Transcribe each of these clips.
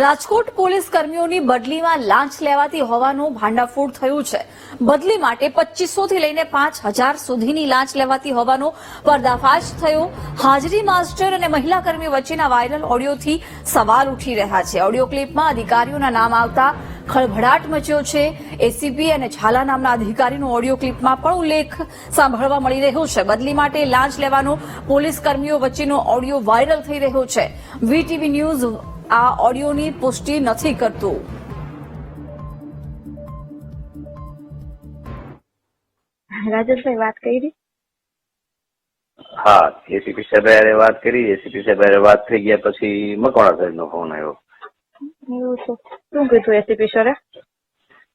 Rajkot police કર્મીઓની બદલીમાં લાંચ લેવાતી હોવાનું ભાંડાફોડ થયું છે। બદલી માટે 2500 થી લઈને 5000 સુધીની લાંચ લેવાતી હોવાનો પર્દાફાશ થયો। હાજરી માસ્ટર અને મહિલા કર્મી વચ્ચેના વાયરલ ઓડિયોથી સવાલ ઉઠી રહ્યા છે। ઓડિયો ક્લિપમાં અધિકારીઓના નામ આવતા ખળભળાટ મચ્યો છે। એસીપી અને ઝાલા નામના અધિકારીનો ઓડિયો ક્લિપમાં પણ ઉલ્લેખ સાંભળવા મળી રહ્યો છે। બદલી માટે લાંચ લેવાનો પોલીસ કર્મીઓ વચ્ચેનો ઓડિયો વાયરલ થઈ રહ્યો છે। વીટીવી ન્યૂઝ આ ઓડિયોની પુષ્ટિ નથી કરતું। રાજેશભાઈ વાત કરી? હા, એસીપી સાહેબ વાત કરી। એસીપી સાહેબ વાત થઈ ગયા પછી મકવાણા સાહેબનો ફોન આવ્યો। એવું છે? શું કીધું એસીપી સરે?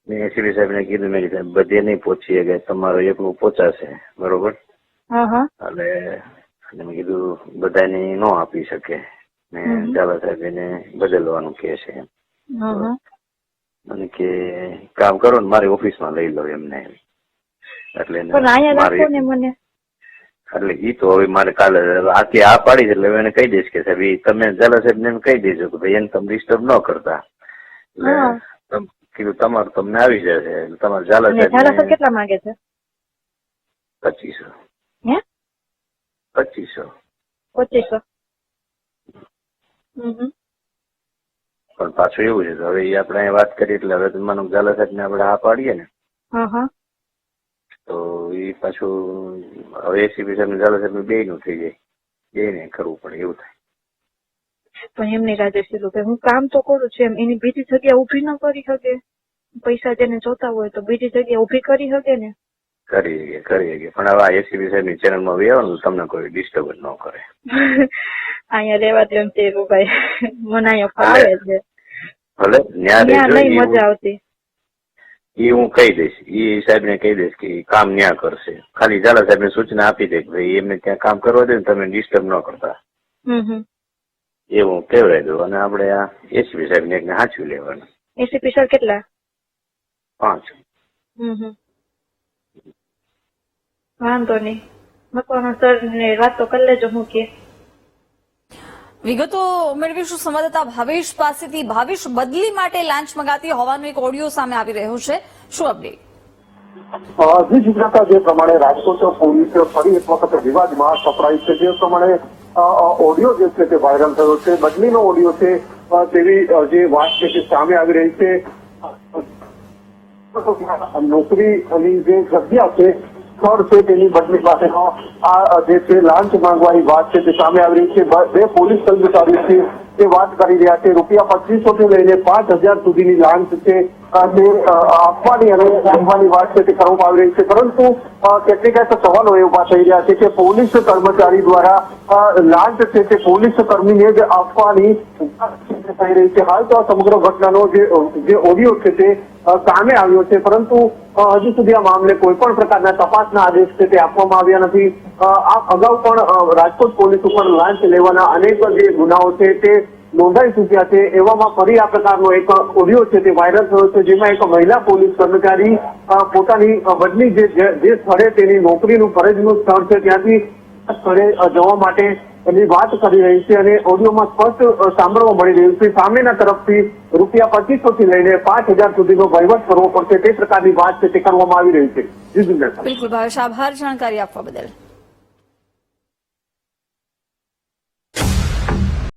મેં એસીપી સાહેબને કીધું, મેં કીધું બધે નહીં પહોંચીએ કે તમારો એકલું પહોંચાશે, બરોબર? એટલે મેં કીધું બધાને ન આપી શકે, ને ઝાલા સાહેબ એને બદલવાનું કે છે। મને કે કામ કરો ને મારી ઓફિસમાં લઈ લો એમને। એટલે એટલે ઈ તો હવે મારે કાલે આખી આ પાડી છે, એટલે એને કહી દઈશ કે સાહેબ તમે ઝાલા સાહેબ ને કહી દેજો કે ભાઈ એને તમે ડિસ્ટર્બ ન કરતા। એટલે કીધું તમારું તમને આવી જશે। તમારે ઝાલા સાહેબ કેટલા માંગે છે? 2500। 2500 પણ પાછું એવું છે હવે એ આપણે વાત કરીએ એટલે હવે માનો ઝાલા સાહેબ ને આપણે આ પાડીએ ને તો એ પાછું હવે એસીપી સાહેબ ને ઝાલા સાહેબ બે નું થઈ જાય, બે ને કરવું પડે એવું થાય। પણ એમને રાજેશ કે હું કામ તો કરું છું, એમ એની બીજી જગ્યા ઉભી ન કરી શકે? પૈસા જેને જોતા હોય તો બીજી જગ્યા ઉભી કરી શકે ને? કરી શકે પણ હવે એસીપી સાહેબ ની ચેનલ માં આવ્યો તમને કોઈ ડિસ્ટર્બ ન કરે। અહીંયા રેવા દે એમ તેરુભાઈ, મને અહીંયા ફાવે છે। ભલે ન્યા નહીં મજા આવતી એ હું કહી દઈશ, એ સાહેબ ને કહી દઈશ કે કામ ન્યા કરશે। ખાલી ઝાલા સાહેબ ને સૂચના આપી દે કે ભાઈ એમને ત્યાં કામ કરવા દે ને તમે ડિસ્ટર્બ ન કરતા, એવું કહેવાય દઉં। અને આપણે આ એસીપી સાહેબ ને સાચવી લેવાનું। એસીપી સર કેટલા? 5। વાંધો નહીં, મકવાણા સર ને વાત તો કરી લેજો। હું કે વિગતો મેળવીશું સંવાદદાતા ભાવેશ પાસેથી। ભાવેશ, બદલી માટે લાંચ મંગાતી હોવાનો એક ઓડિયો સામે આવી રહ્યો છે, શું અપડેટ? જી જીજ્ઞાસા, જે પ્રમાણે રાજકોટ પોલીસ ફરી એક વખત વિવાદમાં સપડાઈ છે। જે પ્રમાણે ઓડિયો જે છે તે વાયરલ થયો છે, બદલીનો ઓડિયો છે તેવી જે વાત છે તે સામે આવી રહી છે। નોકરીની જે જગ્યા છે, સ્થળ છે, તેની બદલી પાસેનો આ જે છે લાંચ માંગવાની વાત છે તે સામે આવી રહી છે। બે પોલીસ કર્મચારીઓ છે તે વાત કરી રહ્યા છે રૂપિયા 2500 થી લઈને 5000 સુધીની લાંચ છે તે આપવાની અને માંગવાની વાત છે તે કરવામાં આવી રહી છે। પરંતુ કેટલીક સવાલો એ ઉભા થઈ રહ્યા છે કે પોલીસ કર્મચારી દ્વારા લાંચ છે તે પોલીસ કર્મીને જ આપવાની થઈ રહી છે। હાલ તો આ સમગ્ર ઘટનાનો જે ઓડિયો છે તે સામે આવ્યો છે, પરંતુ હજુ સુધી આ મામલે કોઈ પણ પ્રકારના તપાસના આદેશ છે તે આપવામાં આવ્યા નથી। આ અગાઉ પણ રાજકોટ પોલીસ ઉપર લાંચ લેવાના અનેક જે ગુનાઓ છે તે નોંધાઈ ચૂક્યા છે। એવામાં ફરી આ પ્રકારનો એક ઓડિયો છે તે વાયરલ થયો છે, જેમાં એક મહિલા પોલીસ કર્મચારી પોતાની બદલી જે સ્થળે તેની નોકરીનું ફરજનું સ્થળ છે ત્યાંથી સ્થળે જવા માટે એની વાત કરી રહી છે અને ઓડિયોમાં સ્પષ્ટ સાંભળવા મળી રહ્યું છે સામેના તરફથી રૂપિયા 2500 થી લઈને 5000 સુધીનો વહીવટ કરવો પડશે તે પ્રકારની વાત છે તે કરવામાં આવી રહી છે। બિલકુલ ભાવેશ, આભાર જાણકારી આપવા બદલ।